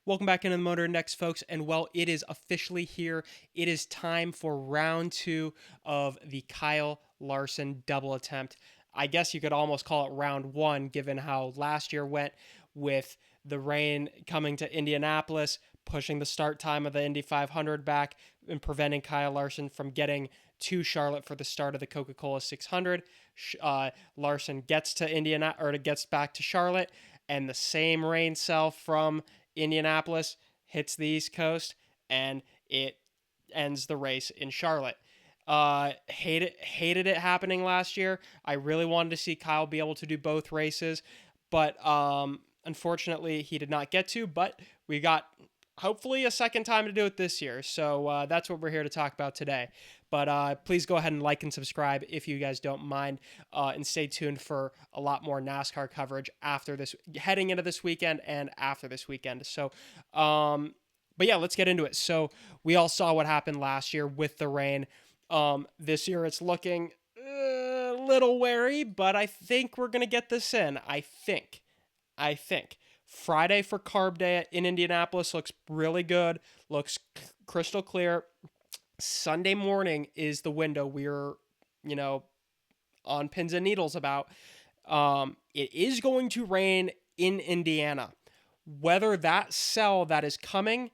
Welcome back into the Motor Index, folks. And well, it is officially here. It is time for round two of the Kyle Larson double attempt. I guess you could almost call it round one, given how last year went with the rain coming to Indianapolis, pushing the start time of the Indy 500 back, and preventing Kyle Larson from getting to Charlotte for the start of the Coca Cola 600. Larson gets to gets back to Charlotte, and the same rain cell from Indianapolis hits the East Coast, and it ends the race in Charlotte. Hated it happening last year. I really wanted to see Kyle be able to do both races, but unfortunately he did not get to. But we got hopefully a second time to do it this year. So that's what we're here to talk about today. But please go ahead and like and subscribe if you guys don't mind, and stay tuned for a lot more NASCAR coverage after this, heading into this weekend and after this weekend. But yeah, let's get into it. So we all saw what happened last year with the rain. This year it's looking a little wary, but I think we're gonna get this in. I think. Friday for Carb Day in Indianapolis looks really good. Looks crystal clear. Sunday morning is the window we're, on pins and needles about. It is going to rain in Indiana. Whether that cell that is coming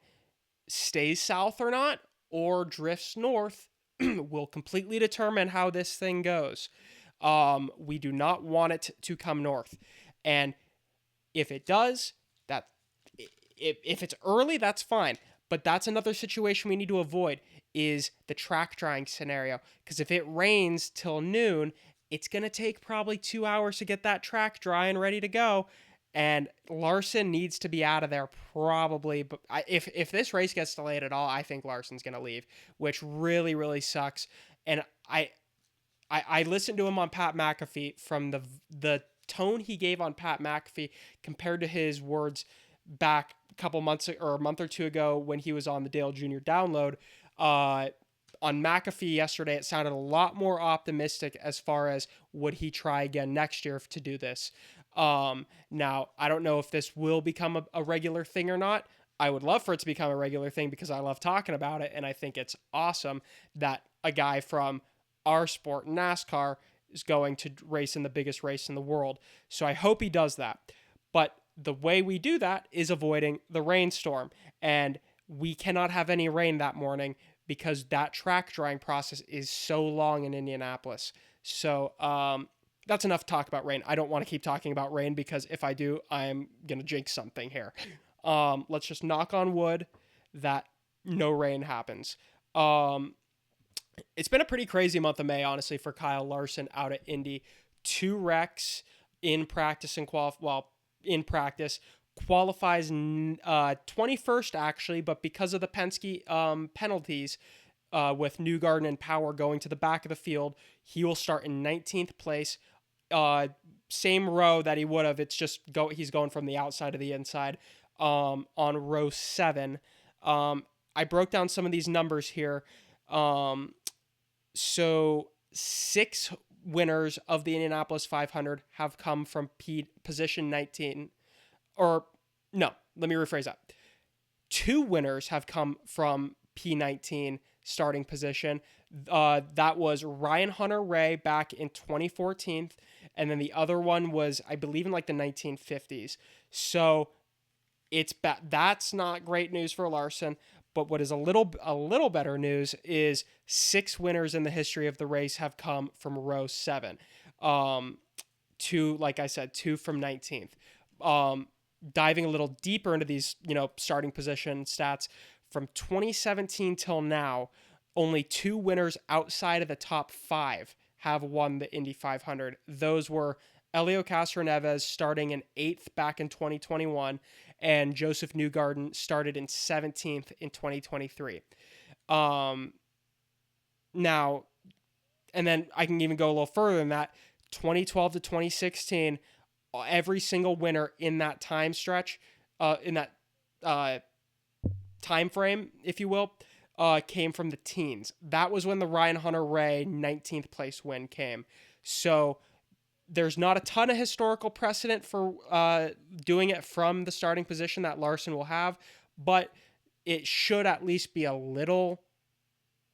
stays south or not, or drifts north, will completely determine how this thing goes. We do not want it to come north. And if it does, if it's early, that's fine. But that's another situation we need to avoid, is the track drying scenario. Because if it rains till noon, it's going to take probably 2 hours to get that track dry and ready to go. And Larson needs to be out of there probably. But if this race gets delayed at all, I think Larson's going to leave, which really, really sucks. And I listened to him on Pat McAfee. From the tone he gave on Pat McAfee compared to his words back a couple months or a month or two ago when he was on the Dale Jr. download, on McAfee yesterday, it sounded a lot more optimistic as far as would he try again next year to do this. Now, I don't know if this will become a regular thing or not. I would love for it to become a regular thing because I love talking about it, and I think it's awesome that a guy from our sport, NASCAR, is going to race in the biggest race in the world. So I hope he does that. But the way we do that is avoiding the rainstorm. And we cannot have any rain that morning because that track drying process is so long in Indianapolis. So that's enough talk about rain. I don't want to keep talking about rain because if I do, I'm going to jinx something here. Let's just knock on wood that no rain happens. It's been a pretty crazy month of May, honestly, for Kyle Larson out at Indy. 2 wrecks in practice and in practice. Qualifies 21st, actually, but because of the Penske penalties with Newgarden and Power going to the back of the field, he will start in 19th place. Same row that he would have. It's just he's going from the outside to the inside on row 7. I broke down some of these numbers here. So 6 winners of the Indianapolis 500 have come from position 19. Or, no, let me rephrase that. 2 winners have come from P19 starting position. That was Ryan Hunter-Reay back in 2014, and then the other one was, I believe, in like the 1950s. So that's not great news for Larson. But what is a little better news is 6 winners in the history of the race have come from row 7. 2, like I said, 2 from 19th. Diving a little deeper into these, starting position stats, from 2017 till now, only 2 winners outside of the top 5 have won the Indy 500. Those were Helio Castroneves starting in 8th back in 2021, and Joseph Newgarden started in 17th in 2023. Now, and then I can even go a little further than that. 2012 to 2016, every single winner in that time stretch, in that time frame, if you will, came from the teens. That was when the Ryan Hunter-Reay 19th place win came. So there's not a ton of historical precedent for doing it from the starting position that Larson will have, but it should at least be a little.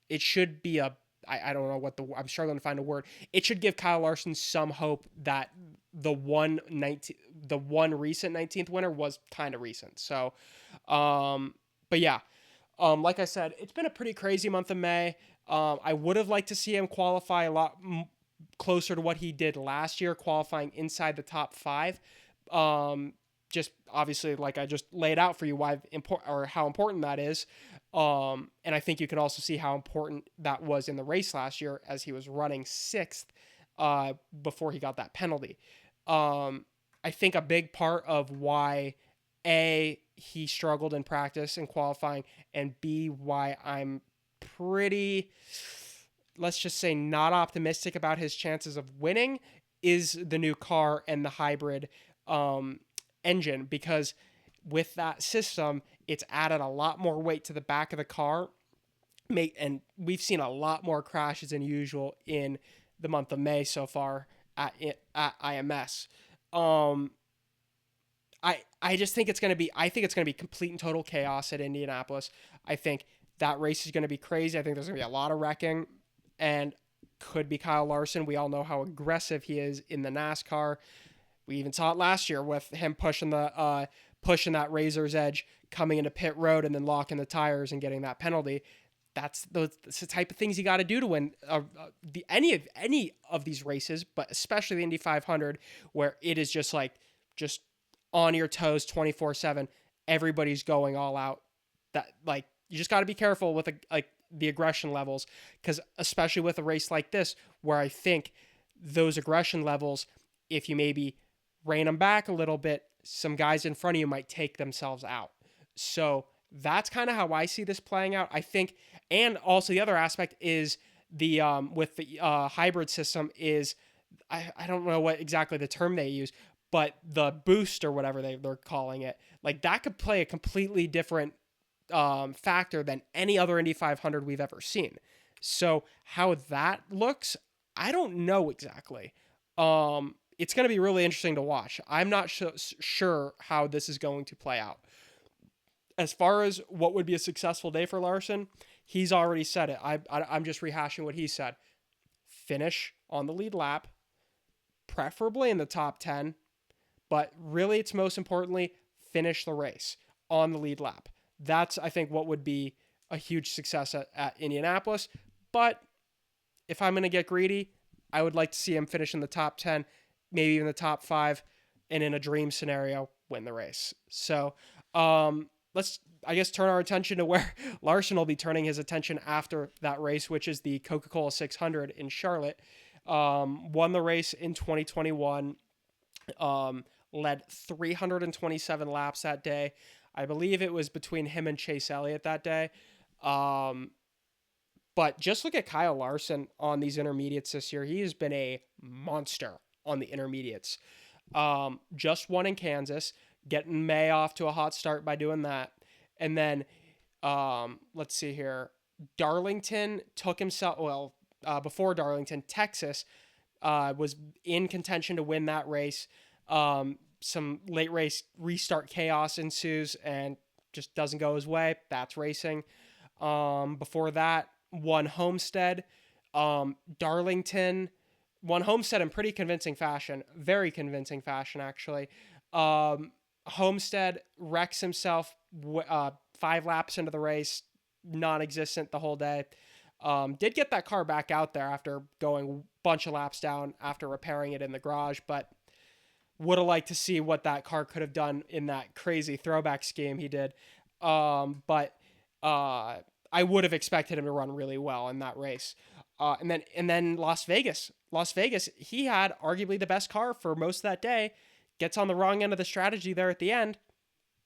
It should be a. I don't know what the. I'm struggling to find a word. It should give Kyle Larson some hope that the the one recent 19th winner was kind of recent. So, but yeah, like I said, it's been a pretty crazy month of May. I would have liked to see him qualify a lot closer to what he did last year, qualifying inside the top five. Just obviously, like I just laid out for you, why important or how important that is. And I think you could also see how important that was in the race last year, as he was running sixth before he got that penalty. I think a big part of why he struggled in practice and qualifying, and B, why I'm pretty, let's just say, not optimistic about his chances of winning, is the new car and the hybrid engine, because with that system, it's added a lot more weight to the back of the car, and we've seen a lot more crashes than usual in the month of May so far at IMS. Um, I just think it's gonna be complete and total chaos at Indianapolis. I think that race is gonna be crazy. I think there's gonna be a lot of wrecking, and could be Kyle Larson. We all know how aggressive he is in the NASCAR. We even saw it last year with him pushing that razor's edge coming into pit road and then locking the tires and getting that penalty. That's the type of things you got to do to win any of these races, but especially the Indy 500, where it is just on your toes 24/7. Everybody's going all out. That, like, you just got to be careful with the aggression levels, because especially with a race like this, where I think those aggression levels, if you maybe rein them back a little bit, some guys in front of you might take themselves out. So that's kind of how I see this playing out, I think. And also the other aspect is the with the hybrid system is, I don't know what exactly the term they use, but the boost or whatever they're calling it, like, that could play a completely different factor than any other Indy 500 we've ever seen. So how that looks, I don't know exactly. It's going to be really interesting to watch. I'm not sure how this is going to play out. As far as what would be a successful day for Larson, he's already said it. I'm just rehashing what he said. Finish on the lead lap, preferably in the top 10, but really, it's most importantly, finish the race on the lead lap. That's, I think, what would be a huge success at Indianapolis. But if I'm going to get greedy, I would like to see him finish in the top 10, maybe even the top 5, and in a dream scenario, win the race. So let's, I guess, turn our attention to where Larson will be turning his attention after that race, which is the Coca Cola 600 in Charlotte. Won the race in 2021, led 327 laps that day. I believe it was between him and Chase Elliott that day. But just look at Kyle Larson on these intermediates this year. He has been a monster on the intermediates. Just won in Kansas, getting May off to a hot start by doing that. And then, let's see here. Darlington took himself, before Darlington, Texas was in contention to win that race. Some late race restart chaos ensues and just doesn't go his way. That's racing. Before that, won Homestead. Darlington won Homestead in pretty convincing fashion. Very convincing fashion, actually. Homestead wrecks himself 5 laps into the race, non-existent the whole day. Did get that car back out there after going a bunch of laps down after repairing it in the garage, but would have liked to see what that car could have done in that crazy throwback scheme he did. But I would have expected him to run really well in that race. And then Las Vegas. Las Vegas, he had arguably the best car for most of that day. Gets on the wrong end of the strategy there at the end.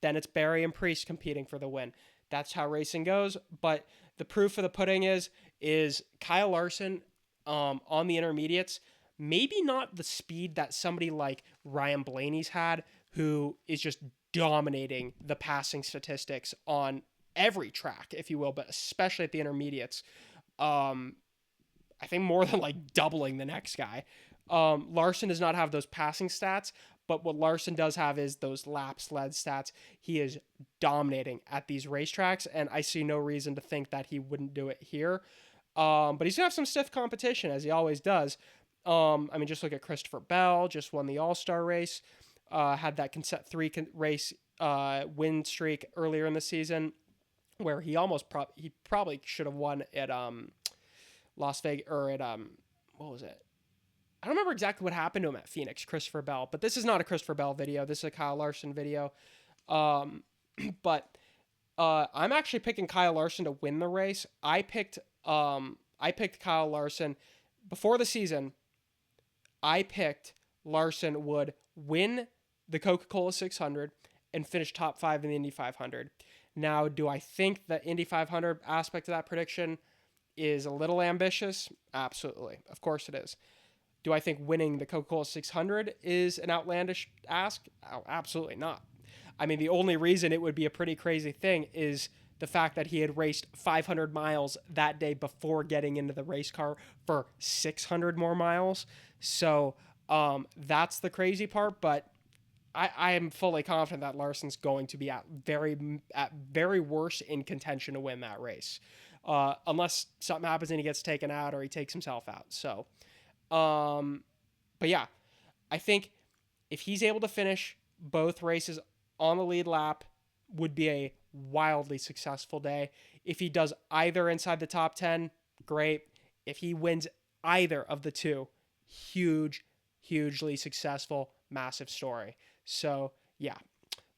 Then it's Barry and Priest competing for the win. That's how racing goes. But the proof of the pudding is Kyle Larson on the intermediates. Maybe not the speed that somebody like Ryan Blaney's had, who is just dominating the passing statistics on every track, if you will, but especially at the intermediates. I think more than like doubling the next guy. Larson does not have those passing stats, But what Larson does have is those laps led stats. He is dominating at these racetracks, and I see no reason to think that he wouldn't do it here. But he's gonna have some stiff competition, as he always does. I mean, just look at Christopher Bell, just won the All Star race, had that race win streak earlier in the season, where he he probably should have won at Las Vegas, or at what was it? I don't remember exactly what happened to him at Phoenix, Christopher Bell. But this is not a Christopher Bell video. This is a Kyle Larson video. Um, but I'm actually picking Kyle Larson to win the race. I picked Kyle Larson before the season. I picked Larson would win the Coca Cola 600 and finish top 5 in the Indy 500. Now, do I think the Indy 500 aspect of that prediction is a little ambitious? Absolutely. Of course it is. Do I think winning the Coca Cola 600 is an outlandish ask? Oh, absolutely not. I mean, the only reason it would be a pretty crazy thing is the fact that he had raced 500 miles that day before getting into the race car for 600 more miles. So that's the crazy part. But I am fully confident that Larson's going to be at very worst in contention to win that race, unless something happens and he gets taken out or he takes himself out. So, but yeah, I think if he's able to finish both races on the lead lap, would be a wildly successful day. If he does either inside the top 10, great. If he wins either of the two, hugely successful, massive story. So yeah,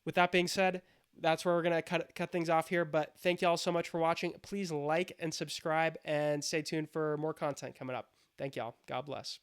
with that being said, that's where we're going to cut things off here. But thank you all so much for watching. Please like and subscribe and stay tuned for more content coming up. Thank y'all. God bless.